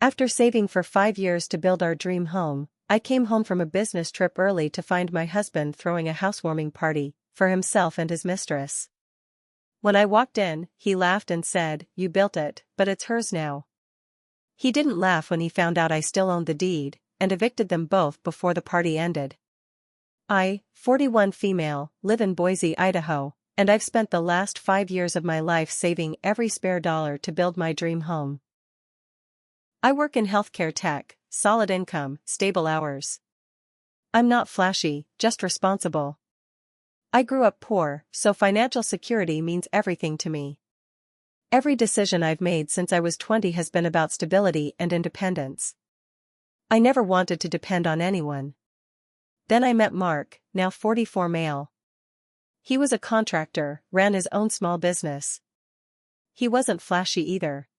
After saving for 5 years to build our dream home, I came home from a business trip early to find my husband throwing a housewarming party for himself and his mistress. When I walked in, he laughed and said, "You built it, but it's hers now." He didn't laugh when he found out I still owned the deed, and evicted them both before the party ended. I, 41 female, live in Boise, Idaho, and I've spent the last 5 years of my life saving every spare dollar to build my dream home. I work in healthcare tech, solid income, stable hours. I'm not flashy, just responsible. I grew up poor, so financial security means everything to me. Every decision I've made since I was 20 has been about stability and independence. I never wanted to depend on anyone. Then I met Mark, now 44 male. He was a contractor, ran his own small business. He wasn't flashy either.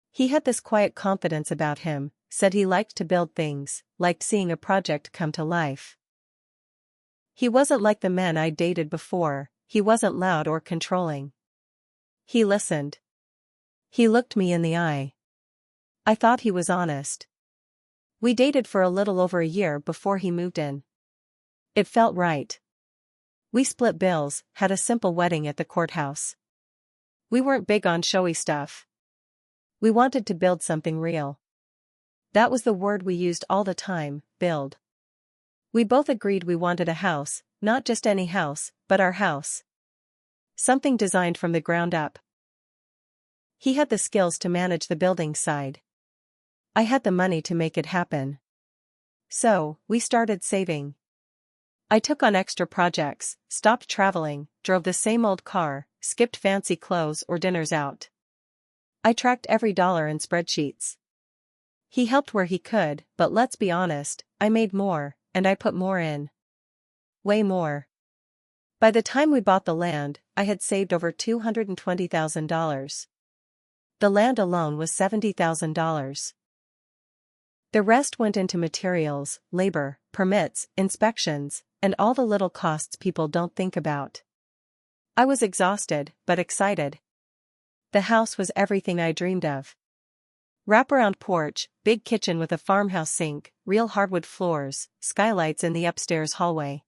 He had this quiet confidence about him, said he liked to build things, liked seeing a project come to life. He wasn't like the men I'd dated before, he wasn't loud or controlling. He listened. He looked me in the eye. I thought he was honest. We dated for a little over a year before he moved in. It felt right. We split bills, had a simple wedding at the courthouse. We weren't big on showy stuff. We wanted to build something real. That was the word we used all the time, build. We both agreed we wanted a house, not just any house, but our house. Something designed from the ground up. He had the skills to manage the building side. I had the money to make it happen. So, we started saving. I took on extra projects, stopped traveling, drove the same old car, skipped fancy clothes or dinners out. I tracked every dollar in spreadsheets. He helped where he could, but let's be honest, I made more, and I put more in. Way more. By the time we bought the land, I had saved over $220,000. The land alone was $70,000. The rest went into materials, labor, permits, inspections, and all the little costs people don't think about. I was exhausted, but excited. The house was everything I dreamed of. Wraparound porch, big kitchen with a farmhouse sink, real hardwood floors, skylights in the upstairs hallway.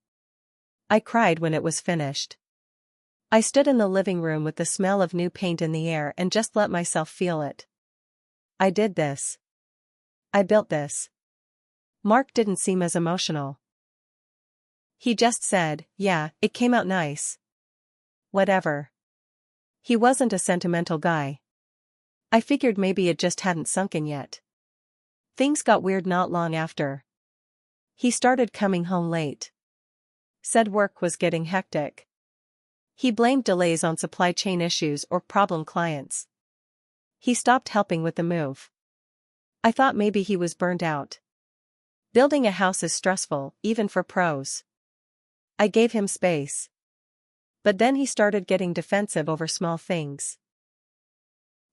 I cried when it was finished. I stood in the living room with the smell of new paint in the air and just let myself feel it. I did this. I built this. Mark didn't seem as emotional. He just said, "Yeah, it came out nice. Whatever." He wasn't a sentimental guy. I figured maybe it just hadn't sunk in yet. Things got weird not long after. He started coming home late. Said work was getting hectic. He blamed delays on supply chain issues or problem clients. He stopped helping with the move. I thought maybe he was burned out. Building a house is stressful, even for pros. I gave him space. But then he started getting defensive over small things.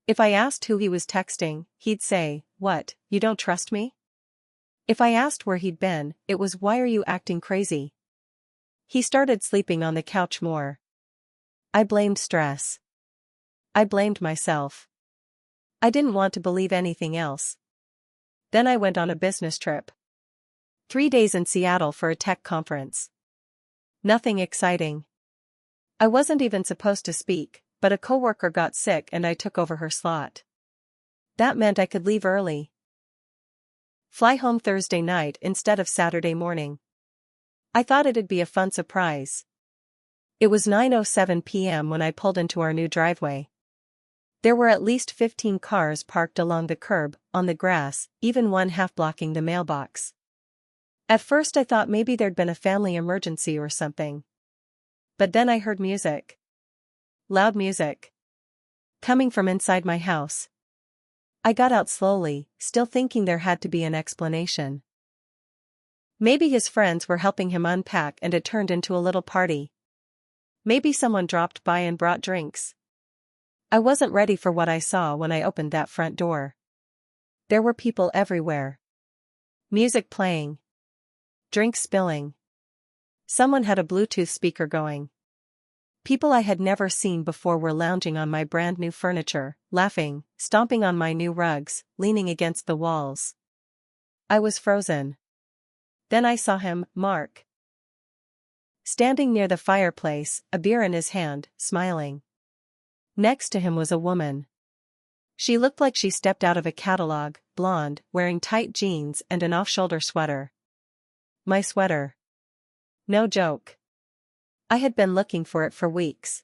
If I asked who he was texting, he'd say, "What, you don't trust me?" If I asked where he'd been, it was, "Why are you acting crazy?" He started sleeping on the couch more. I blamed stress. I blamed myself. I didn't want to believe anything else. Then I went on a business trip. 3 days in Seattle for a tech conference. Nothing exciting. I wasn't even supposed to speak, but a coworker got sick and I took over her slot. That meant I could leave early. Fly home Thursday night instead of Saturday morning. I thought it'd be a fun surprise. It was 9:07 p.m. when I pulled into our new driveway. There were at least 15 cars parked along the curb, on the grass, even one half blocking the mailbox. At first I thought maybe there'd been a family emergency or something. But then I heard music. Loud music. Coming from inside my house. I got out slowly, still thinking there had to be an explanation. Maybe his friends were helping him unpack and it turned into a little party. Maybe someone dropped by and brought drinks. I wasn't ready for what I saw when I opened that front door. There were people everywhere. Music playing. Drinks spilling. Someone had a Bluetooth speaker going. People I had never seen before were lounging on my brand new furniture, laughing, stomping on my new rugs, leaning against the walls. I was frozen. Then I saw him, Mark. Standing near the fireplace, a beer in his hand, smiling. Next to him was a woman. She looked like she stepped out of a catalog, blonde, wearing tight jeans and an off-shoulder sweater. My sweater. No joke. I had been looking for it for weeks.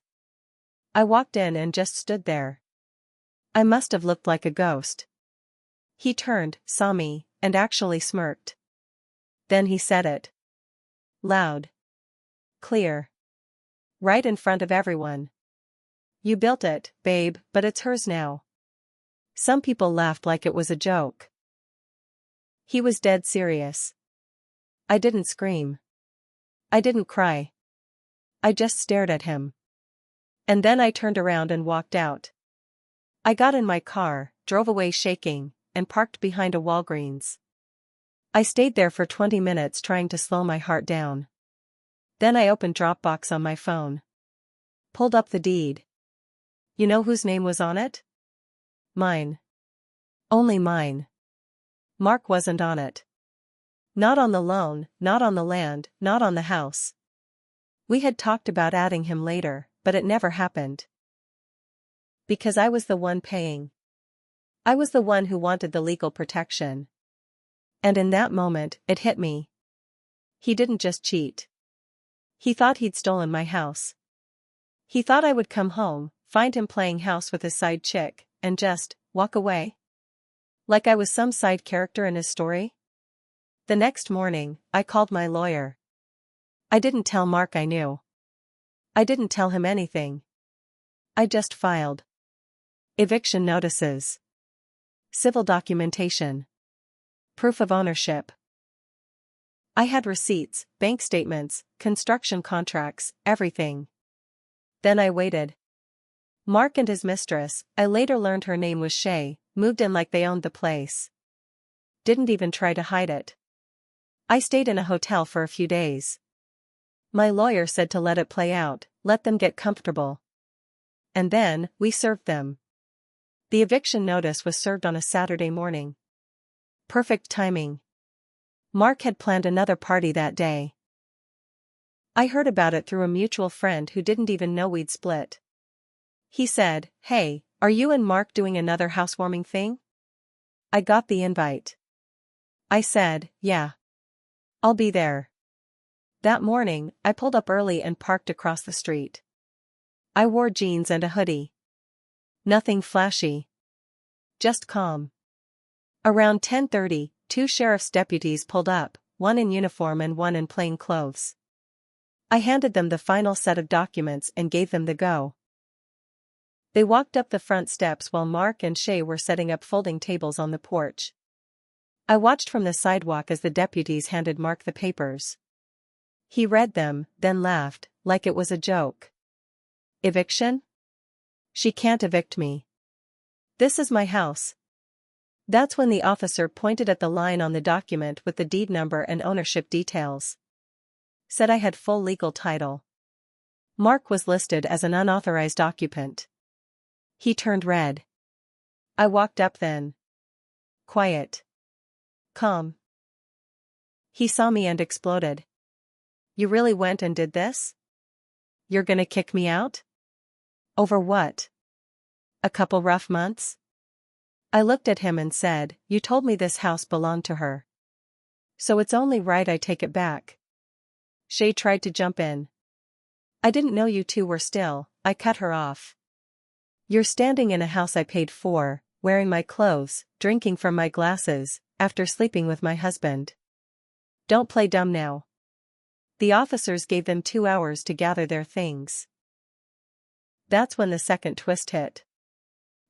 I walked in and just stood there. I must have looked like a ghost. He turned, saw me, and actually smirked. Then he said it. Loud. Clear. Right in front of everyone. You built it, babe, but it's hers now. Some people laughed like it was a joke. He was dead serious. I didn't scream. I didn't cry. I just stared at him. And then I turned around and walked out. I got in my car, drove away shaking, and parked behind a Walgreens. I stayed there for 20 minutes trying to slow my heart down. Then I opened Dropbox on my phone. Pulled up the deed. You know whose name was on it? Mine. Only mine. Mark wasn't on it. Not on the loan, not on the land, not on the house. We had talked about adding him later, but it never happened. Because I was the one paying. I was the one who wanted the legal protection. And in that moment, it hit me. He didn't just cheat. He thought he'd stolen my house. He thought I would come home, find him playing house with his side chick, and just walk away. Like I was some side character in his story. The next morning, I called my lawyer. I didn't tell Mark I knew. I didn't tell him anything. I just filed eviction notices, civil documentation, proof of ownership. I had receipts, bank statements, construction contracts, everything. Then I waited. Mark and his mistress, I later learned her name was Shay, moved in like they owned the place. Didn't even try to hide it. I stayed in a hotel for a few days. My lawyer said to let it play out, let them get comfortable. And then, we served them. The eviction notice was served on a Saturday morning. Perfect timing. Mark had planned another party that day. I heard about it through a mutual friend who didn't even know we'd split. He said, "Hey, are you and Mark doing another housewarming thing?" I got the invite. I said, "Yeah. I'll be there." That morning, I pulled up early and parked across the street. I wore jeans and a hoodie. Nothing flashy. Just calm. Around 10:30, 2 sheriff's deputies pulled up, one in uniform and one in plain clothes. I handed them the final set of documents and gave them the go. They walked up the front steps while Mark and Shay were setting up folding tables on the porch. I watched from the sidewalk as the deputies handed Mark the papers. He read them, then laughed, like it was a joke. Eviction? She can't evict me. This is my house. That's when the officer pointed at the line on the document with the deed number and ownership details. Said I had full legal title. Mark was listed as an unauthorized occupant. He turned red. I walked up then. Quiet. Calm. He saw me and exploded. You really went and did this? You're gonna kick me out? Over what? A couple rough months? I looked at him and said, "You told me this house belonged to her. So it's only right I take it back." Shay tried to jump in. "I didn't know you two were still," I cut her off. "You're standing in a house I paid for, wearing my clothes, drinking from my glasses, after sleeping with my husband. Don't play dumb now." The officers gave them 2 hours to gather their things. That's when the second twist hit.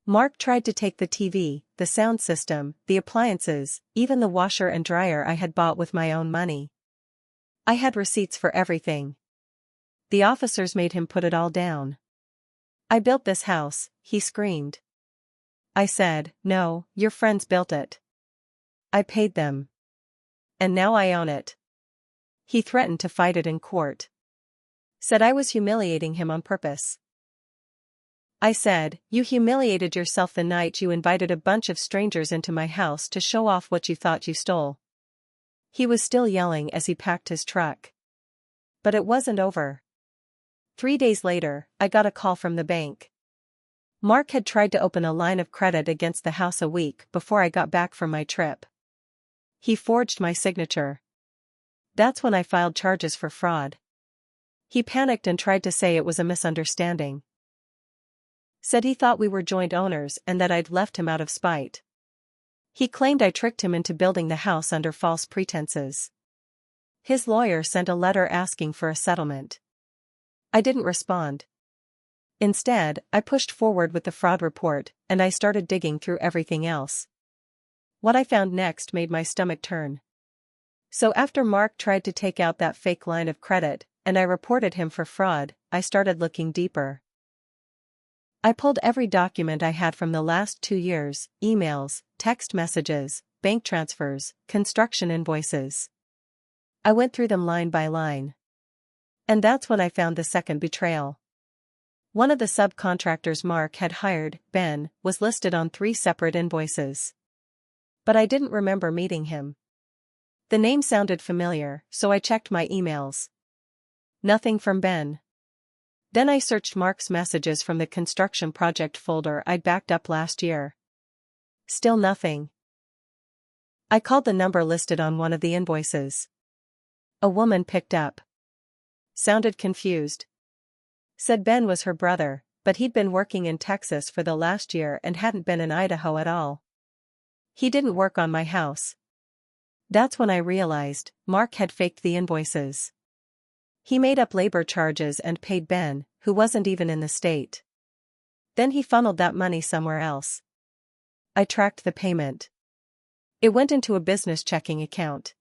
Mark tried to take the TV, the sound system, the appliances, even the washer and dryer I had bought with my own money. I had receipts for everything. The officers made him put it all down. "I built this house," he screamed. I said, "No, your friends built it. I paid them. And now I own it." He threatened to fight it in court. Said I was humiliating him on purpose. I said, "You humiliated yourself the night you invited a bunch of strangers into my house to show off what you thought you stole." He was still yelling as he packed his truck. But it wasn't over. 3 days later, I got a call from the bank. Mark had tried to open a line of credit against the house a week before I got back from my trip. He forged my signature. That's when I filed charges for fraud. He panicked and tried to say it was a misunderstanding. Said he thought we were joint owners and that I'd left him out of spite. He claimed I tricked him into building the house under false pretenses. His lawyer sent a letter asking for a settlement. I didn't respond. Instead, I pushed forward with the fraud report, and I started digging through everything else. What I found next made my stomach turn. So after Mark tried to take out that fake line of credit, and I reported him for fraud, I started looking deeper. I pulled every document I had from the last 2 years, emails, text messages, bank transfers, construction invoices. I went through them line by line. And that's when I found the second betrayal. One of the subcontractors Mark had hired, Ben, was listed on 3 separate invoices. But I didn't remember meeting him. The name sounded familiar, so I checked my emails. Nothing from Ben. Then I searched Mark's messages from the construction project folder I'd backed up last year. Still nothing. I called the number listed on one of the invoices. A woman picked up. Sounded confused. Said Ben was her brother, but he'd been working in Texas for the last year and hadn't been in Idaho at all. He didn't work on my house. That's when I realized Mark had faked the invoices. He made up labor charges and paid Ben, who wasn't even in the state. Then he funneled that money somewhere else. I tracked the payment. It went into a business checking account.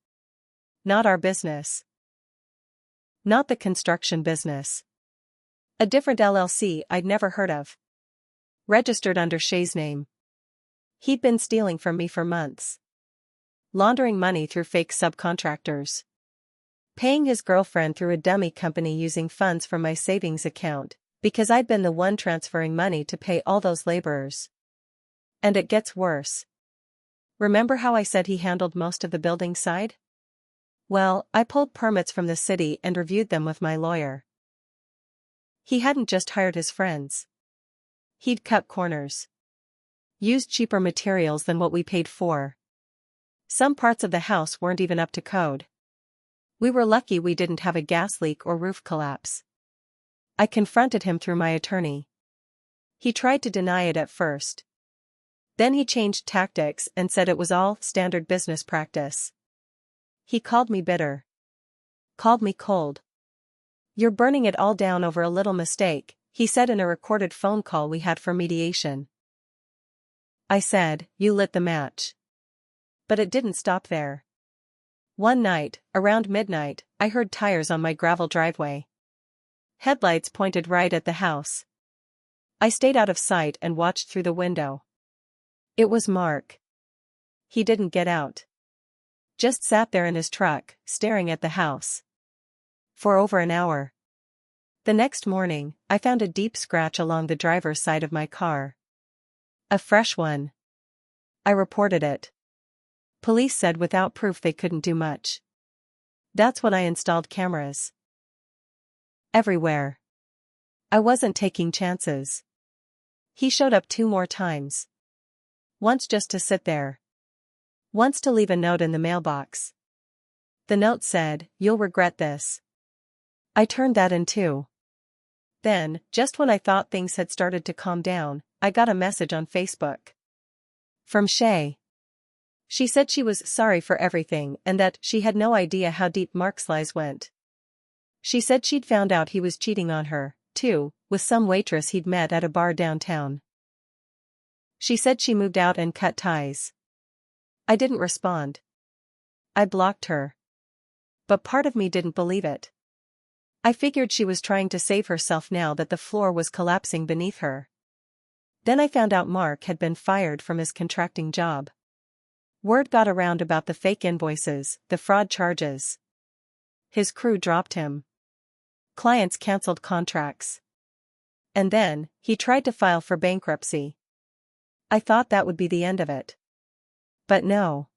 Not our business. Not the construction business. A different LLC I'd never heard of. Registered under Shay's name. He'd been stealing from me for months. Laundering money through fake subcontractors. Paying his girlfriend through a dummy company using funds from my savings account, because I'd been the one transferring money to pay all those laborers. And it gets worse. Remember how I said he handled most of the building side? Well, I pulled permits from the city and reviewed them with my lawyer. He hadn't just hired his friends. He'd cut corners. Used cheaper materials than what we paid for. Some parts of the house weren't even up to code. We were lucky we didn't have a gas leak or roof collapse. I confronted him through my attorney. He tried to deny it at first. Then he changed tactics and said it was all standard business practice. He called me bitter. Called me cold. "You're burning it all down over a little mistake," he said in a recorded phone call we had for mediation. I said, "You lit the match." But it didn't stop there. One night, around midnight, I heard tires on my gravel driveway. Headlights pointed right at the house. I stayed out of sight and watched through the window. It was Mark. He didn't get out. Just sat there in his truck, staring at the house. For over an hour. The next morning, I found a deep scratch along the driver's side of my car. A fresh one. I reported it. Police said without proof they couldn't do much. That's when I installed cameras. Everywhere. I wasn't taking chances. He showed up 2 more times. Once just to sit there. Once to leave a note in the mailbox. The note said, "You'll regret this." I turned that in too. Then, just when I thought things had started to calm down, I got a message on Facebook. From Shay. She said she was sorry for everything and that she had no idea how deep Mark's lies went. She said she'd found out he was cheating on her, too, with some waitress he'd met at a bar downtown. She said she moved out and cut ties. I didn't respond. I blocked her. But part of me didn't believe it. I figured she was trying to save herself now that the floor was collapsing beneath her. Then I found out Mark had been fired from his contracting job. Word got around about the fake invoices, the fraud charges. His crew dropped him. clients canceled contracts. And then, he tried to file for bankruptcy. I thought that would be the end of it. But no.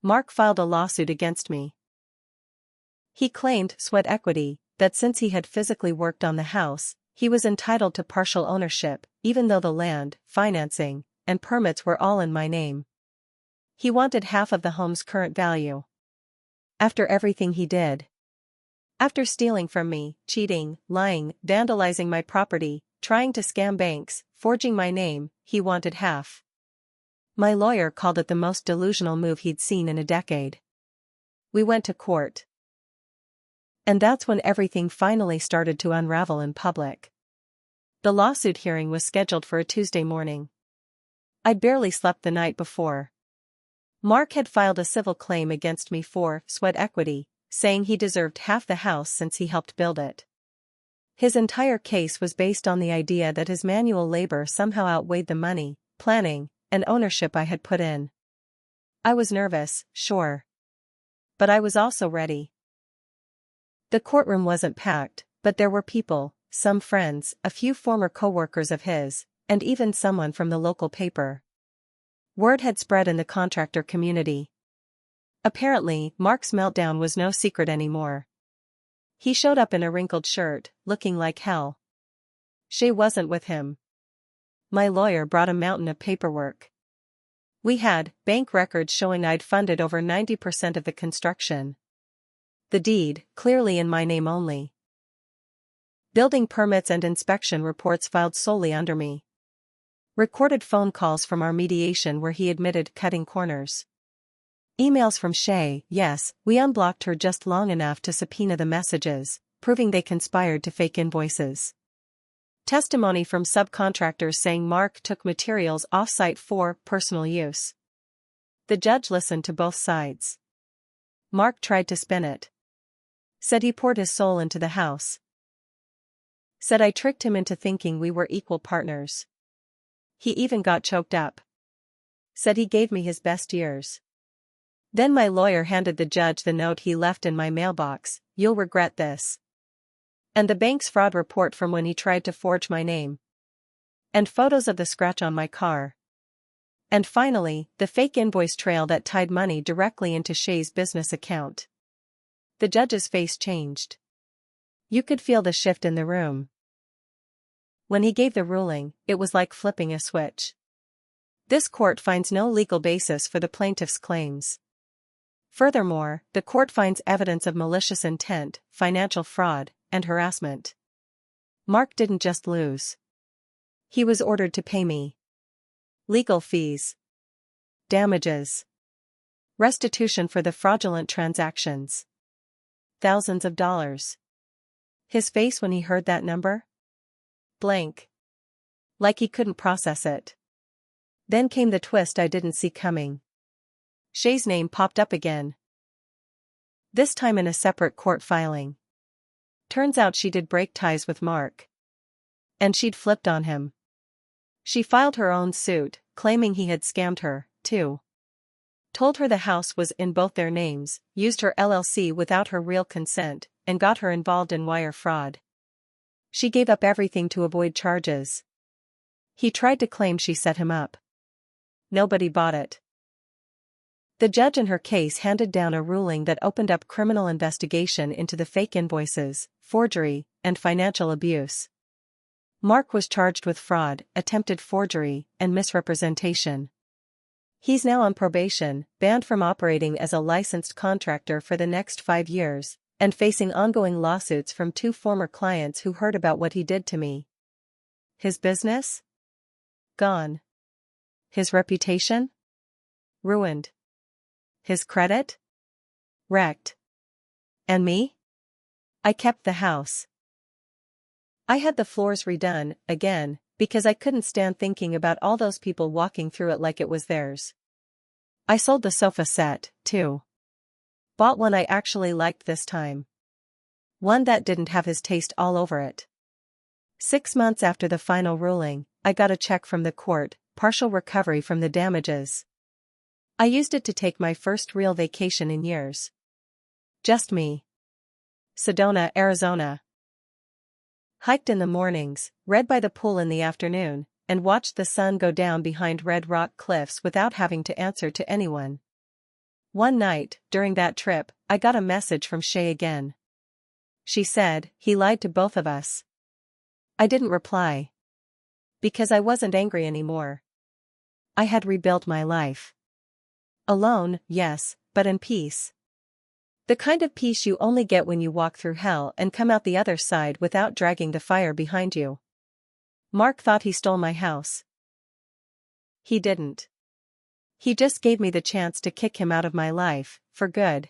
Mark filed a lawsuit against me. He claimed sweat equity, that since he had physically worked on the house, he was entitled to partial ownership, even though the land, financing, and permits were all in my name. He wanted half of the home's current value. After everything he did. After stealing from me, cheating, lying, vandalizing my property, trying to scam banks, forging my name, he wanted half. My lawyer called it the most delusional move he'd seen in a decade. We went to court. And that's when everything finally started to unravel in public. The lawsuit hearing was scheduled for a Tuesday morning. I'd barely slept the night before. Mark had filed a civil claim against me for sweat equity, saying he deserved half the house since he helped build it. His entire case was based on the idea that his manual labor somehow outweighed the money, planning, and ownership I had put in. I was nervous, sure. But I was also ready. The courtroom wasn't packed, but there were people, some friends, a few former co-workers of his, and even someone from the local paper. Word had spread in the contractor community. Apparently, Mark's meltdown was no secret anymore. He showed up in a wrinkled shirt, looking like hell. Shay wasn't with him. My lawyer brought a mountain of paperwork. We had bank records showing I'd funded over 90% of the construction. The deed, clearly in my name only. Building permits and inspection reports filed solely under me. Recorded phone calls from our mediation where he admitted cutting corners. Emails from Shay, yes, we unblocked her just long enough to subpoena the messages, proving they conspired to fake invoices. Testimony from subcontractors saying Mark took materials off-site for personal use. The judge listened to both sides. Mark tried to spin it. Said he poured his soul into the house. Said I tricked him into thinking we were equal partners. He even got choked up. Said he gave me his best years. Then my lawyer handed the judge the note he left in my mailbox, "You'll regret this." And the bank's fraud report from when he tried to forge my name. And photos of the scratch on my car. And finally, the fake invoice trail that tied money directly into Shay's business account. The judge's face changed. You could feel the shift in the room. When he gave the ruling, it was like flipping a switch. This court finds no legal basis for the plaintiff's claims. Furthermore, the court finds evidence of malicious intent, financial fraud, and harassment. Mark didn't just lose. He was ordered to pay me legal fees, damages, restitution for the fraudulent transactions. Thousands of dollars. His face when he heard that number? Blank. Like he couldn't process it. Then came the twist I didn't see coming. Shay's name popped up again. This time in a separate court filing. Turns out she did break ties with Mark. And she'd flipped on him. She filed her own suit, claiming he had scammed her, too. Told her the house was in both their names, used her LLC without her real consent, and got her involved in wire fraud. She gave up everything to avoid charges. He tried to claim she set him up. Nobody bought it. The judge in her case handed down a ruling that opened up criminal investigation into the fake invoices, forgery, and financial abuse. Mark was charged with fraud, attempted forgery, and misrepresentation. He's now on probation, banned from operating as a licensed contractor for the next 5 years, and facing ongoing lawsuits from 2 former clients who heard about what he did to me. His business? Gone. His reputation? Ruined. His credit? Wrecked. And me? I kept the house. I had the floors redone, again, because I couldn't stand thinking about all those people walking through it like it was theirs. I sold the sofa set, too. Bought one I actually liked this time. One that didn't have his taste all over it. 6 months after the final ruling, I got a check from the court, partial recovery from the damages. I used it to take my first real vacation in years. Just me. Sedona, Arizona. hiked in the mornings, read by the pool in the afternoon, and watched the sun go down behind red rock cliffs without having to answer to anyone. One night, during that trip, I got a message from Shay again. She said, "He lied to both of us." I didn't reply. Because I wasn't angry anymore. I had rebuilt my life. Alone, yes, but in peace. The kind of peace you only get when you walk through hell and come out the other side without dragging the fire behind you. Mark thought he stole my house. He didn't. He just gave me the chance to kick him out of my life, for good.